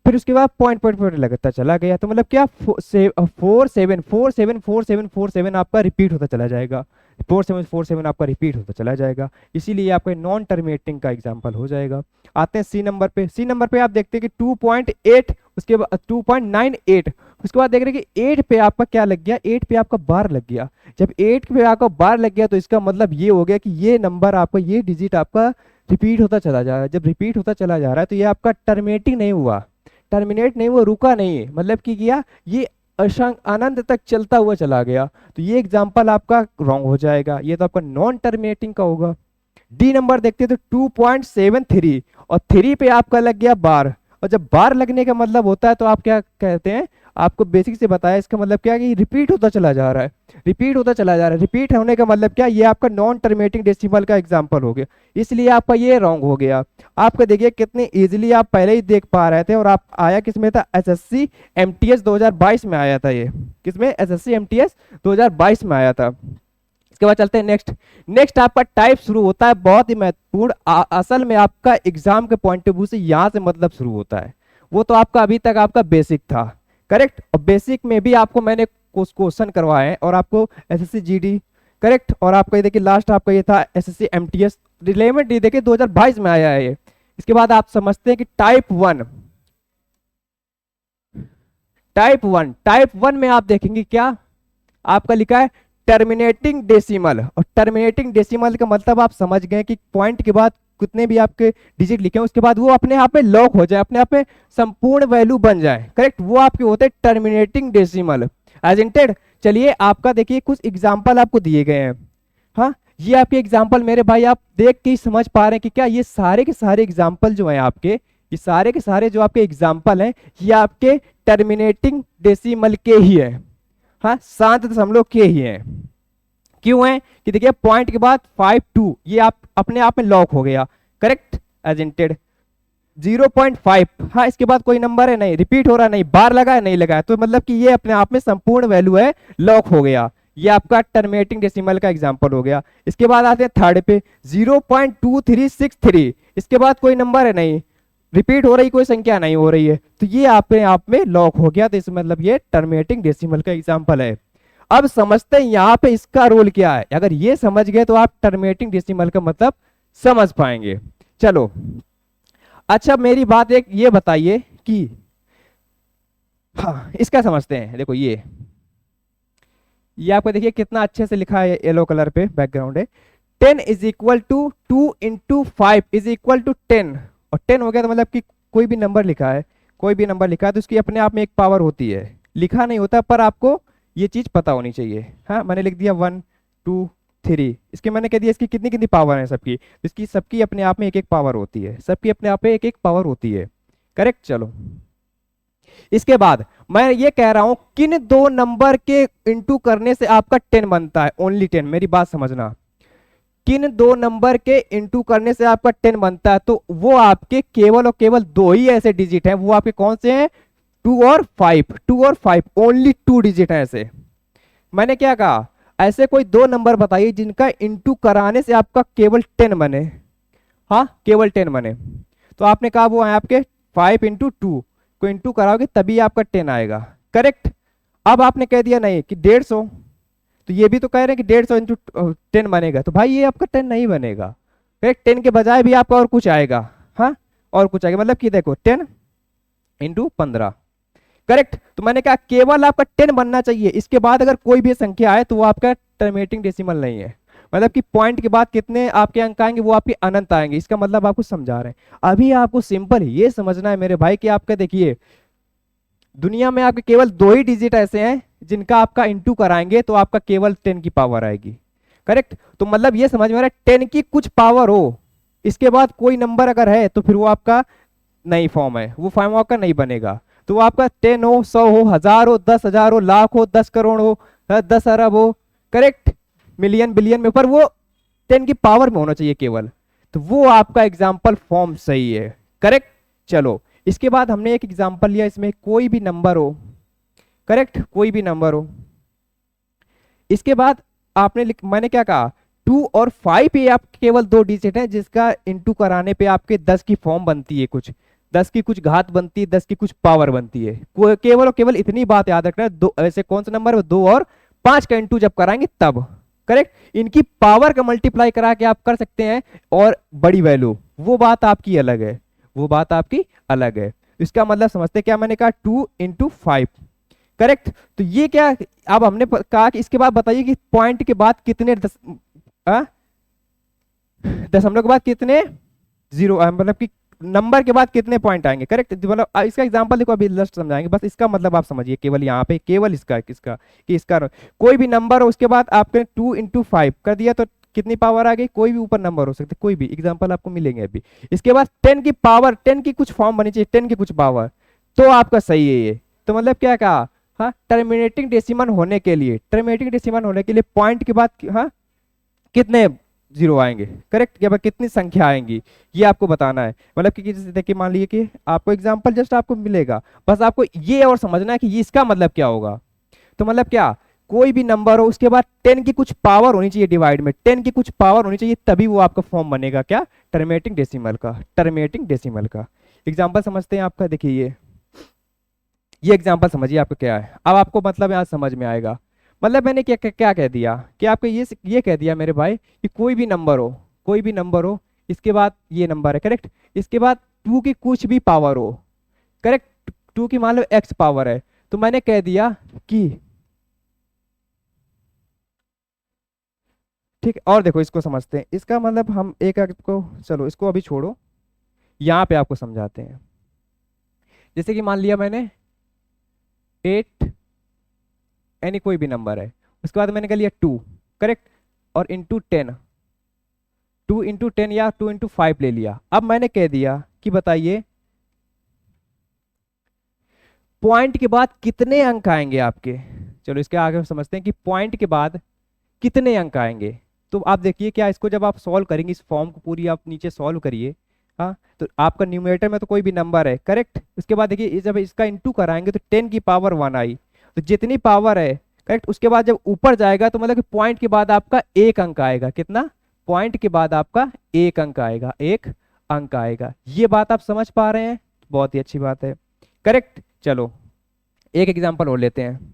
फिर उसके बाद पॉइंट पॉइंट पॉइंट लगता चला गया, तो मतलब क्या 47474747 आपका रिपीट होता चला जाएगा, 4747 आपका रिपीट होता चला जाएगा, इसीलिए आपका नॉन टर्मिनेटिंग का एग्जांपल हो जाएगा। आते हैं सी नंबर पे। सी नंबर पे आप देखते हैं कि 2.8, उसके बाद 2.98, उसके बाद देख रहे हैं कि 8 पे आपका क्या लग गया, 8 पे आपका बार लग गया। जब 8 पे आपका बार लग गया तो इसका मतलब ये हो गया कि ये नंबर आपका, ये डिजिट आपका रिपीट होता चला जा रहा है। जब रिपीट होता चला जा रहा है तो ये आपका टर्मिनेटिंग नहीं हुआ, टर्मिनेट नहीं हुआ, रुका नहीं है, मतलब कि क्या ये अनंत तक चलता हुआ चला गया, तो ये एग्जांपल आपका रॉन्ग हो जाएगा, ये तो आपका नॉन टर्मिनेटिंग का होगा। डी नंबर देखते हैं तो 2.73 और 3 पे आपका लग गया बार, और जब बार लगने का मतलब होता है तो आप क्या कहते हैं, आपको बेसिक से बताया, इसका मतलब क्या है कि रिपीट होता चला जा रहा है, रिपीट होता चला जा रहा है। रिपीट होने का मतलब क्या, ये आपका नॉन टर्मिनेटिंग डेसिमल का एग्जांपल हो गया, इसलिए आपका ये रॉन्ग हो गया। आपका देखिए कितने इजीली आप पहले ही देख पा रहे थे, और आप आया किसमें था, एसएससी एमटीएस 2022 में आया था, ये किसमें, एसएससी एमटीएस 2022 में आया था। इसके बाद चलते हैं नेक्स्ट। नेक्स्ट आपका टाइप शुरू होता है, बहुत ही महत्वपूर्ण, असल में आपका एग्जाम के पॉइंट ऑफ व्यू से यहाँ से मतलब शुरू होता है। वो तो आपका अभी तक आपका बेसिक था, करेक्ट, और बेसिक में भी आपको मैंने कुछ क्वेश्चन करवाए हैं, और आपको एसएससी जीडी, करेक्ट, और आपका ये देखिए लास्ट आपका ये था एसएससी एमटीएस रिलेवेंट, ये देखिए 2022 में आया है ये। इसके बाद आप समझते हैं कि टाइप वन, टाइप वन में आप देखेंगे क्या आपका लिखा है टर्मिनेटिंग डेसिमल, और टर्मिनेटिंग डेसिमल का मतलब आप समझ गए कि पॉइंट के बाद कितने भी आपके डिजिट लिखे हैं उसके बाद वो अपने आप में लॉक हो जाए, अपने आप में संपूर्ण वैल्यू बन जाए, करेक्ट, वो आपके होते हैं टर्मिनेटिंग डेसिमल एजेंटेड। चलिए आपका देखिए कुछ एग्जांपल आपको दिए गए हैं। हाँ, ये आपके एग्जांपल मेरे भाई आप देख के ही समझ पा रहे हैं कि क्या ये सारे के सारे एग्जांपल जो हैं आपके, ये सारे के सारे जो आपके एग्जांपल हैं ये आपके टर्मिनेटिंग डेसिमल के ही है, हाँ शांत दशमलव के ही हैं। क्यों है कि देखिए पॉइंट के बाद 52 ये आप अपने आप में लॉक हो गया, करेक्ट एजेंटेड। 0.5, हाँ इसके बाद कोई नंबर है नहीं, रिपीट हो रहा नहीं, बार लगा है नहीं लगा है, तो मतलब कि ये अपने आप में संपूर्ण वैल्यू है, लॉक हो गया, ये आपका टर्मिनेटिंग डेसिमल का एग्जांपल हो गया। इसके बाद आते हैं थर्ड पे 0.2363, इसके बाद कोई नंबर है नहीं, रिपीट हो रही कोई संख्या नहीं हो रही है, तो ये अपने आप में लॉक हो गया, तो इस मतलब ये टर्मिनेटिंग डेसिमल का एग्जांपल है। अब समझते हैं यहाँ पे इसका रोल क्या है। अगर ये समझ गए तो आप टर्मिनेटिंग डेसिमल का मतलब समझ पाएंगे। चलो अच्छा मेरी बात एक ये बताइए कि हाँ इसका समझते हैं। देखो ये आपको देखिए कितना अच्छे से लिखा है, येलो कलर पे बैकग्राउंड है। 10 = 2 × 2 और 10 हो गया तो मतलब कि कोई भी नंबर लिखा है, कोई भी नंबर लिखा है तो उसकी अपने आप में एक पावर होती है। लिखा नहीं होता पर आपको ये चीज पता होनी चाहिए। हाँ मैंने लिख दिया 1 2 3, इसके मैंने कह दिया इसकी कितनी कितनी पावर है सबकी, इसकी सबकी अपने आप में एक एक पावर होती है, सबकी अपने आप में एक एक पावर होती है। करेक्ट। चलो इसके बाद मैं ये कह रहा हूं किन दो नंबर के इंटू करने से आपका 10 बनता है, ओनली 10। मेरी बात समझना, किन दो नंबर के इंटू करने से आपका 10 बनता है, तो वो आपके केवल और केवल दो ही ऐसे डिजिट हैं। वो आपके कौन से हैं? 2 और 5 ओनली 2 डिजिट है ऐसे। मैंने क्या कहा? ऐसे कोई दो नंबर बताइए जिनका इंटू कराने से आपका केवल 10 बने। हाँ केवल 10 बने। तो आपने कहा वो है आपके 5 × 2 को इंटू कराओगे तभी आपका 10 आएगा। करेक्ट। अब आपने कह दिया नहीं कि 150, तो ये भी तो कह रहे हैं कि 150 × 10 बनेगा, तो भाई ये आपका 10 नहीं बनेगा। करेक्ट। 10 के बजाय भी आपका और कुछ आएगा। हाँ और कुछ आएगा, मतलब कि देखो 10 × 15। करेक्ट। तो मैंने कहा केवल आपका 10 बनना चाहिए, इसके बाद अगर कोई भी संख्या आए तो वो आपका टर्मिनेटिंग डेसिमल नहीं है। मतलब कि पॉइंट के बाद कितने आपके अंक आएंगे वो आपके अनंत आएंगे। इसका मतलब आपको समझा रहे हैं। अभी आपको सिंपल ये समझना है मेरे भाई कि आपका देखिए दुनिया में आपके केवल दो ही डिजिट ऐसे हैं जिनका आपका इंटू कराएंगे तो आपका केवल 10 की पावर आएगी। करेक्ट। तो मतलब ये समझ में आ रहा है 10 की कुछ पावर हो, इसके बाद कोई नंबर अगर है तो फिर वो आपका नई फॉर्म है, वो फॉर्म आपका नहीं बनेगा। तो वो आपका 10 हो, 100 हो, 1000 हो, 10,000 हो, लाख हो, 10 करोड़ हो, 10 अरब हो, करेक्ट, मिलियन बिलियन में, पर वो 10 की पावर में होना चाहिए केवल। तो वो आपका एग्जाम्पल फॉर्म सही है। करेक्ट। चलो इसके बाद हमने एक एग्जाम्पल लिया, इसमें कोई भी नंबर हो। करेक्ट। कोई भी नंबर हो। इसके बाद मैंने क्या कहा? 2 और 5 ये आप केवल दो डिजिट हैं जिसका इंटू कराने पे आपके 10 की फॉर्म बनती है, कुछ 10 की कुछ घात बनती है, 10 की कुछ पावर बनती है। केवल और केवल इतनी बात याद रखना है। दो ऐसे कौन सा नंबर है? 2 और 5 का इंटू जब कराएंगे तब। करेक्ट। इनकी पावर का मल्टीप्लाई करा के आप कर सकते हैं और बड़ी वैल्यू, वो बात आपकी अलग है, वो बात आपकी अलग है। इसका मतलब समझते क्या मैंने कहा? 2 × 5। करेक्ट। तो ये क्या, अब हमने कहा कि इसके बाद बताइए कि पॉइंट के बाद कितने दशमलव के बाद कितने जीरो, मतलब कि नंबर के बाद कितने पॉइंट आएंगे। करेक्ट। मतलब इसका एग्जांपल देखो, अभी जस्ट समझाएंगे, बस इसका मतलब आप समझिए केवल यहाँ पे, केवल इसका किसका कि इसका कोई भी नंबर हो उसके बाद आपने 2 × 5 कर दिया तो कितनी पावर आ गई? कोई भी ऊपर नंबर हो सकते, कोई भी एग्जांपल आपको मिलेंगे अभी। इसके बाद 10 की पावर, 10 की कुछ फॉर्म बनी चाहिए, 10 की कुछ पावर, तो आपका सही है ये। तो मतलब क्या कहा? हाँ टर्मिनेटिंग डेसिमल होने के लिए, टर्मिनेटिंग डेसिमल होने के लिए पॉइंट के बाद हाँ कितने जीरो आएंगे। करेक्ट। या कितनी संख्या आएंगी ये आपको बताना है। मतलब कि जैसे देखिए मान लीजिए कि आपको एग्जांपल जस्ट आपको मिलेगा, बस आपको ये और समझना है कि ये इसका मतलब क्या होगा। तो मतलब क्या, कोई भी नंबर हो उसके बाद 10 की कुछ पावर होनी चाहिए, डिवाइड में 10 की कुछ पावर होनी चाहिए, तभी वो आपका फॉर्म बनेगा क्या? टर्मिनेटिंग डेसिमल का। टर्मिनेटिंग डेसिमल का एग्जाम्पल समझते हैं आपका। देखिए ये एग्जाम्पल समझिए आपका क्या है। अब आपको मतलब यहाँ समझ में आएगा। मतलब मैंने क्या क्या कह दिया कि आपको ये कह दिया मेरे भाई कि कोई भी नंबर हो, कोई भी नंबर हो, इसके बाद ये नंबर है। करेक्ट। इसके बाद 2 की कुछ भी पावर हो। करेक्ट। 2 की मान लो x पावर है, तो मैंने कह दिया कि ठीक। और देखो इसको समझते हैं, इसका मतलब हम एक आपको, चलो इसको अभी छोड़ो, यहाँ पे आपको समझाते हैं। जैसे कि मान लिया मैंने 8, यानी कोई भी नंबर है, उसके बाद मैंने कह लिया 2। करेक्ट। और इंटू 10, 2 × 10 या 2 × 5 ले लिया। अब मैंने कह दिया कि बताइए पॉइंट के बाद कितने अंक आएंगे आपके। चलो इसके आगे हम समझते हैं कि पॉइंट के बाद कितने अंक आएंगे। तो आप देखिए क्या, इसको जब आप सॉल्व करेंगे, इस फॉर्म को पूरी आप नीचे सॉल्व करिए। हाँ तो आपका न्यूमरेटर में तो कोई भी नंबर है। करेक्ट। उसके बाद देखिए जब इसका इंटू कराएंगे तो 10 की पावर 1 आई, तो जितनी पावर है। करेक्ट। उसके बाद जब ऊपर जाएगा तो मतलब कि पॉइंट के बाद आपका एक अंक आएगा। कितना? पॉइंट के बाद आपका एक अंक आएगा, एक अंक आएगा। ये बात आप समझ पा रहे हैं? बहुत ही अच्छी बात है। करेक्ट। चलो एक एग्जांपल और लेते हैं।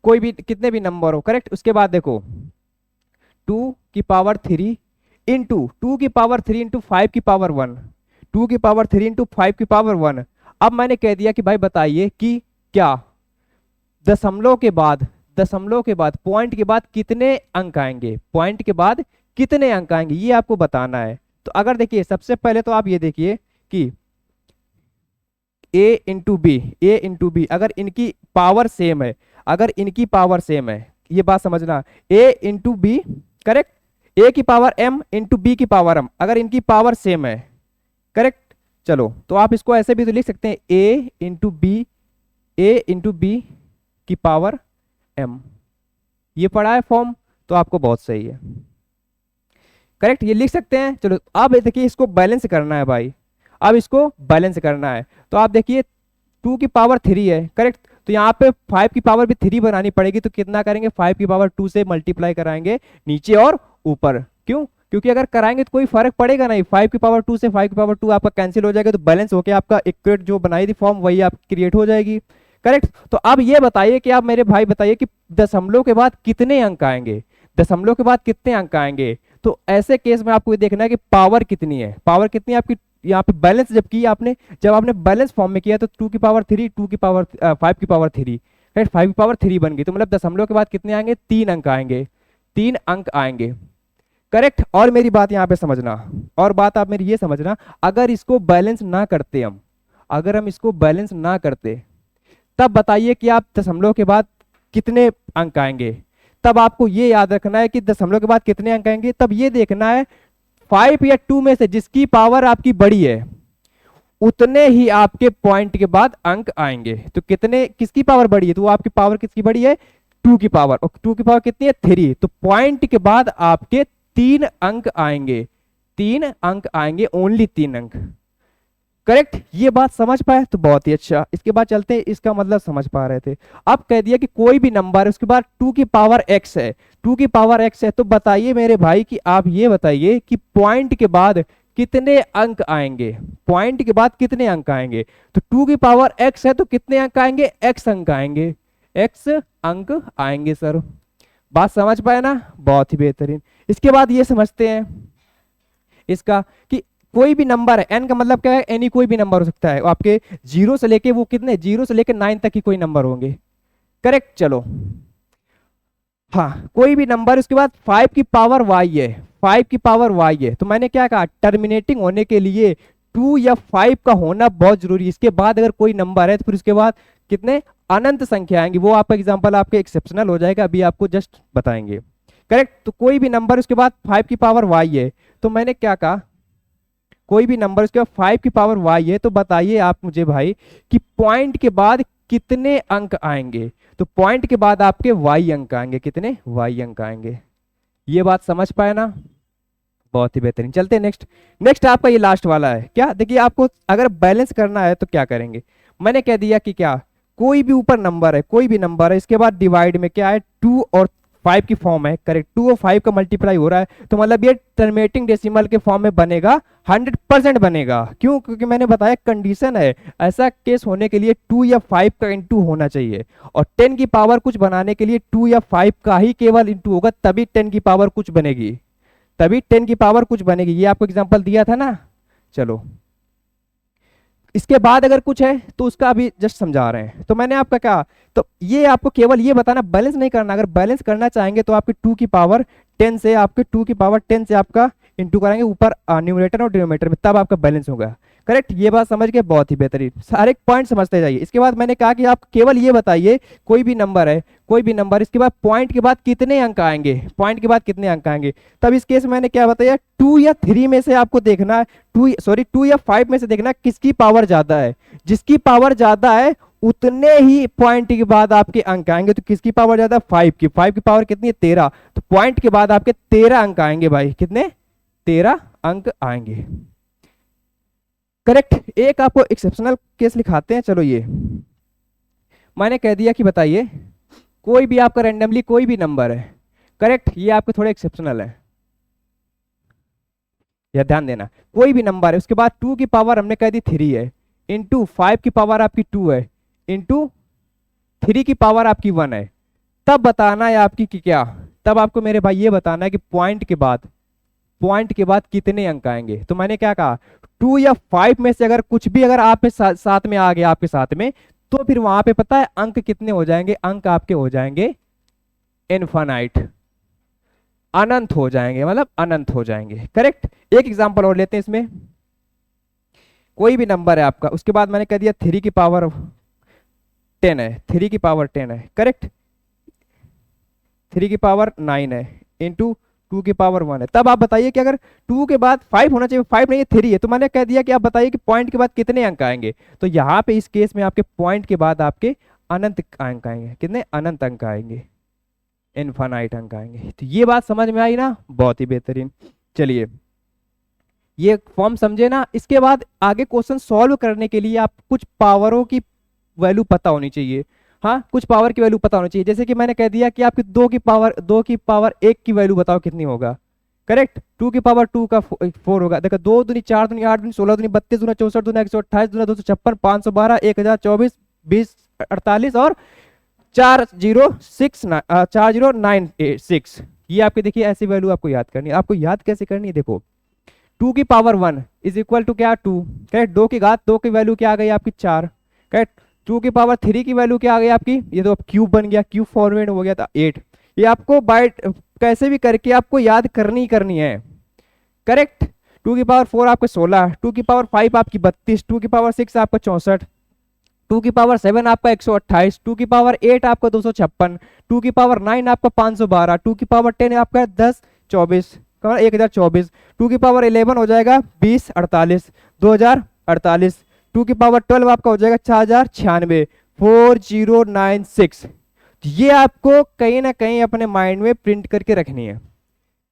कोई भी कितने भी नंबर हो, करेक्ट। उसके बाद देखो 2 की पावर 3 इंटू 2 की पावर 3 इंटू 5 की पावर 1, 2 की पावर 3 इंटू 5 की पावर 1। अब मैंने कह दिया कि भाई बताइए कि क्या दशमलव के बाद, दशमलव के बाद पॉइंट के बाद कितने अंक आएंगे, पॉइंट के बाद कितने अंक आएंगे, ये आपको बताना है। तो अगर देखिए सबसे पहले तो आप ये देखिए कि ए इंटू बी अगर इनकी पावर सेम है, अगर इनकी पावर सेम है, ये बात समझना, ए इंटू बी, करेक्ट, ए की पावर एम इंटू बी की पावर एम, अगर इनकी पावर सेम है, करेक्ट। चलो तो आप इसको ऐसे भी तो लिख सकते हैं, ए इंटू बी की पावर एम, ये पढ़ा है फॉर्म, तो आपको बहुत सही है, करेक्ट, ये लिख सकते हैं। चलो अब देखिए इसको बैलेंस करना है भाई, अब इसको बैलेंस करना है। तो आप देखिए 2 की पावर 3 है, करेक्ट, तो यहाँ पे 5 की पावर भी 3 बनानी पड़ेगी, तो कितना करेंगे, 5 की पावर 2 से मल्टीप्लाई कराएंगे नीचे और ऊपर। क्यों? क्योंकि अगर कराएंगे तो कोई फर्क पड़ेगा नहीं, 5 की पावर 2 से 5 की पावर 2 आपका कैंसिल हो जाएगा, तो बैलेंस होकर आपका इक्वेट जो बनाई थी फॉर्म वही आप क्रिएट हो जाएगी, करेक्ट। तो अब ये बताइए कि आप मेरे भाई बताइए कि दशमलव के बाद कितने अंक आएंगे, दशमलव के बाद कितने अंक आएंगे। तो ऐसे केस में आपको ये देखना है कि पावर कितनी है, पावर कितनी है आपकी, यहाँ पे बैलेंस जब की आपने, जब आपने बैलेंस फॉर्म में किया तो 2 की पावर 3, 5 की पावर 3, राइट, 5 की पावर 3 बन गई, तो मतलब दशमलव के बाद कितने आएंगे, 3 अंक आएंगे, 3 अंक आएंगे, करेक्ट। और मेरी बात यहाँ पे समझना, और बात आप मेरी ये समझना, अगर इसको बैलेंस ना करते हम, अगर हम इसको बैलेंस ना करते, तब बताइए कि आप दशमलव के बाद कितने अंक आएंगे। तब आपको ये याद रखना है कि दशमलव के बाद कितने अंक आएंगे, तब ये देखना है 5 या 2 में से जिसकी पावर आपकी बड़ी है उतने ही आपके पॉइंट के बाद अंक आएंगे। तो कितने, किसकी पावर बड़ी है, तो वो आपकी पावर किसकी बड़ी है, 2 की पावर, और 2 की पावर कितनी है, 3, तो पॉइंट के बाद आपके 3 अंक आएंगे, 3 अंक आएंगे, ओनली 3 अंक, करेक्ट। ये बात समझ पाए तो बहुत ही अच्छा। इसके बाद चलते हैं, इसका मतलब समझ पा रहे थे। अब कह दिया कि कोई भी नंबर है उसके बाद 2 की पावर x है, 2 की पावर x है, तो बताइए मेरे भाई कि आप ये बताइए कि पॉइंट के बाद कितने अंक आएंगे, पॉइंट के बाद कितने अंक आएंगे। तो 2 की पावर x है तो कितने अंक आएंगे, x अंक आएंगे, x अंक आएंगे सर। बात समझ पाए ना, बहुत ही बेहतरीन। इसके बाद ये समझते हैं इसका कि कोई भी नंबर है, n का मतलब क्या है, एनी कोई भी नंबर हो सकता है, आपके 0 से लेके वो कितने, 0 से लेके 9 तक की कोई नंबर होंगे, करेक्ट। चलो हाँ, कोई भी नंबर, उसके बाद 5 की पावर y है, 5 की पावर y है, तो मैंने क्या कहा, टर्मिनेटिंग होने के लिए 2 या 5 का होना बहुत जरूरी है। इसके बाद अगर कोई नंबर है तो फिर उसके बाद कितने अनंत संख्या आएंगी, वो आपका एग्जांपल आपके एक्सेप्शनल हो जाएगा, अभी आपको जस्ट बताएंगे, करेक्ट। तो कोई भी नंबर उसके बाद 5 की पावर y है, तो मैंने क्या कहा, कोई भी नंबर उसके बाद 5 की पावर y है, तो बताइए आप मुझे भाई कि पॉइंट के बाद कितने अंक आएंगे। तो पॉइंट के बाद आपके y अंक आएंगे, कितने, y अंक आएंगे। ये बात समझ पाए ना, बहुत ही बेहतरीन। चलते हैं नेक्स्ट। नेक्स्ट आपका ये लास्ट वाला है, क्या देखिए, आपको अगर बैलेंस करना है तो क्या करेंगे, मैंने कह दिया कि क्या, कोई भी ऊपर नंबर है, कोई भी नंबर है, इसके बाद डिवाइड में क्या है, 2 और 5 की फॉर्म है, करेक्ट, 2 और 5 का मल्टीप्लाई हो रहा है, तो मतलब ये टर्मिनेटिंग डेसिमल के फॉर्म में बनेगा, 100% बनेगा। क्यों? क्योंकि मैंने बताया कंडीशन है, ऐसा केस होने के लिए 2 या 5 का इंटू होना चाहिए, और 10 की पावर कुछ बनाने के लिए 2 या 5 का ही केवल इंटू होगा, तभी 10 की पावर कुछ बनेगी, तभी 10 की पावर कुछ बनेगी। ये आपको एग्जांपल दिया था ना। चलो इसके बाद अगर कुछ है तो उसका अभी जस्ट समझा रहे हैं। तो मैंने आपका कहा, तो ये आपको केवल ये बताना, बैलेंस नहीं करना। अगर बैलेंस करना चाहेंगे तो आपके 2 की पावर 10 से, आपके 2 की पावर 10 से आपका इंटू कराएंगे ऊपर न्यूमरेटर और डिनोमिनेटर में, तब आपका बैलेंस होगा, करेक्ट। ये बात समझ के बहुत ही बेहतरीन, सारे पॉइंट समझते जाइए। इसके बाद मैंने कहा कि आप केवल ये बताइए, कोई भी नंबर है, कोई भी नंबर, इसके बाद पॉइंट के बाद कितने अंक आएंगे, पॉइंट के बाद कितने अंक आएंगे। तब इस केस में मैंने क्या बताया, 2 या 3 में से आपको देखना है, 2 या 5 में से देखना किसकी पावर ज्यादा है, जिसकी पावर ज्यादा है उतने ही पॉइंट के बाद आपके अंक आएंगे। तो किसकी पावर ज्यादा, 5 की, 5 की पावर कितनी है, 13, तो पॉइंट के बाद आपके 13 अंक आएंगे भाई, कितने, 13 अंक आएंगे, करेक्ट। एक आपको एक्सेप्शनल केस लिखाते हैं। चलो ये मैंने कह दिया कि बताइए, कोई भी आपका रैंडमली कोई भी नंबर है, करेक्ट, ये आपको थोड़ा एक्सेप्शनल है, यह ध्यान देना। कोई भी नंबर है, उसके बाद 2 की पावर हमने कह दी 3 है, इंटू 5 की पावर आपकी 2 है, इंटू 3 की पावर आपकी 1 है, तब बताना है आपकी कि क्या, तब आपको मेरे भाई ये बताना है कि पॉइंट के बाद कितने अंक आएंगे। तो मैंने क्या कहा, 2 या 5 में से अगर कुछ भी अगर आप साथ में आ गया आपके साथ में, तो फिर वहां पे पता है अंक कितने हो जाएंगे, अंक आपके हो जाएंगे इनफाइनाइट, अनंत हो जाएंगे, मतलब अनंत हो जाएंगे। करेक्ट। एक एग्जांपल और लेते हैं इसमें। कोई भी नंबर है आपका, उसके बाद मैंने कह दिया 3 की पावर 10 है, 3 की पावर 10 है। करेक्ट। 3 की पावर 9 है इंटू 2 की पावर 1 है। तब आप बताइए कि अगर 2 के बाद 5 होना चाहिए, 5 नहीं है 3 है, तो मैंने कह दिया कि आप बताइए कि पॉइंट के बाद कितने अंक आएंगे। तो यहाँ पे इस केस में आपके पॉइंट के बाद आपके अनंत अंक आएंगे। कितने? अनंत अंक आएंगे, इनफाइनाइट अंक आएंगे। तो ये बात समझ में आई ना? बहुत ही बेहतरीन। चलिए, ये फॉर्म समझे ना? इसके बाद आगे क्वेश्चन सॉल्व करने के लिए आप कुछ पावरों की वैल्यू पता होनी चाहिए। हाँ, कुछ पावर की वैल्यू पता होनी चाहिए। जैसे कि मैंने कह दिया कि आपकी 2 की पावर 1 की वैल्यू बताओ कितनी होगा। करेक्ट। 2 की पावर 2 का 4 होगा। देखो 2 दूनी 4 दूनी 8 दूनी 16 दूनी 32 दूना 64 दूना 128 दूना 256 512 1024 20 48 और 4096। ये आपके देखिए ऐसी वैल्यू आपको याद करनी है। आपको याद कैसे करनी है? देखो 2 की पावर 1 इज इक्वल टू क्या? 2। करेक्ट। 2 की घात 2 की वैल्यू क्या आ गई आपकी? 4। करेक्ट। 2 की पावर 3 की वैल्यू क्या आ गई आपकी? ये तो अब क्यूब बन गया, क्यूब फॉर्मेट हो गया था 8। ये आपको बाय कैसे भी करके आपको याद करनी है। करेक्ट। 2 की पावर 4 आपका 16, 2 की पावर 5 आपकी 32, 2 की पावर 6 आपका 64, 2 की पावर 7 आपका 128, 2 की पावर 8 आपका 256, 2 की पावर 9 आपका 512, 2 की पावर 10 आपका 1024, 1024, 2 की पावर 11 हो जाएगा 2048, 2048, 2 की पावर 12 आपका हो जाएगा 4096, 4096। ये आपको कहीं ना कहीं अपने माइंड में प्रिंट करके रखनी है।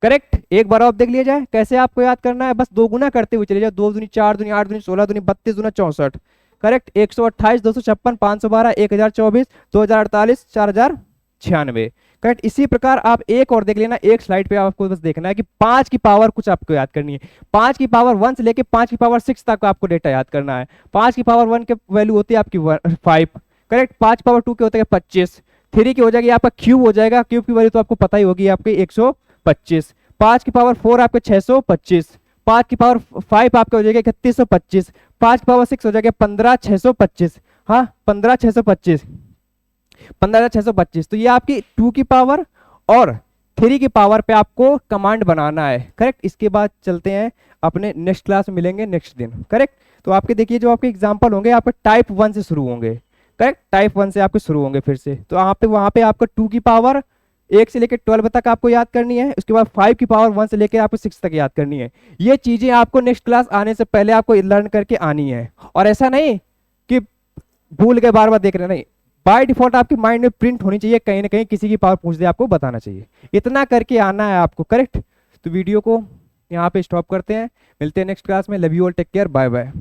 करेक्ट। एक बार आप देख लिया जाए कैसे आपको याद करना है। बस 2 गुना करते हुए चले जाओ। 2 दूनी 4 दूनी 8 दूनी 16 दूनी 32 दूना 64। करेक्ट। 128 256 512 1024 2048 4096। करेक्ट। इसी प्रकार आप एक और देख लेना। एक स्लाइड पे आपको बस देखना है कि 5 की पावर कुछ आपको याद करनी है। 5 की पावर 1 से लेके 5 की पावर 6 तक आपको डेटा याद करना है। 5 की पावर 1 के वैल्यू होती है आपकी 5। करेक्ट। 5 पावर 2 के होते हैं 25। 3 की हो जाएगी आपका क्यूब हो जाएगा। क्यूब की वैल्यू तो आपको पता ही होगी आपकी 125। 5 की पावर 4 आपके 625। 5 की पावर 5 आपका हो जाएगा 3125। 5 की पावर 6 हो जाएगा 15625। हाँ, 15625, 15625। तो ये आपकी 2 की पावर और 3 की पावर पे आपको कमांड बनाना है। करेक्ट। इसके बाद चलते हैं अपने नेक्स्ट क्लास में, मिलेंगे नेक्स्ट दिन। करेक्ट। तो आपके देखिए जो आपके एग्जांपल होंगे आपके टाइप 1 से शुरू होंगे। करेक्ट। टाइप 1 से आपके शुरू होंगे फिर से। तो वहां पे आपको 2 की पावर 1 से लेकर 12 तक आपको याद करनी है। उसके बाद 5 की पावर 1 से लेकर आपको 6 तक याद करनी है। ये चीजें आपको नेक्स्ट क्लास आने से पहले आपको लर्न करके आनी है। और ऐसा नहीं कि भूल के बार बार देख रहे, नहीं, बाय डिफॉल्ट आपके माइंड में प्रिंट होनी चाहिए। कहीं ना कहीं किसी की पावर पूछ दे आपको बताना चाहिए। इतना करके आना है आपको। करेक्ट। तो वीडियो को यहाँ पे स्टॉप करते हैं। मिलते हैं नेक्स्ट क्लास में। Love you all, take care, bye bye.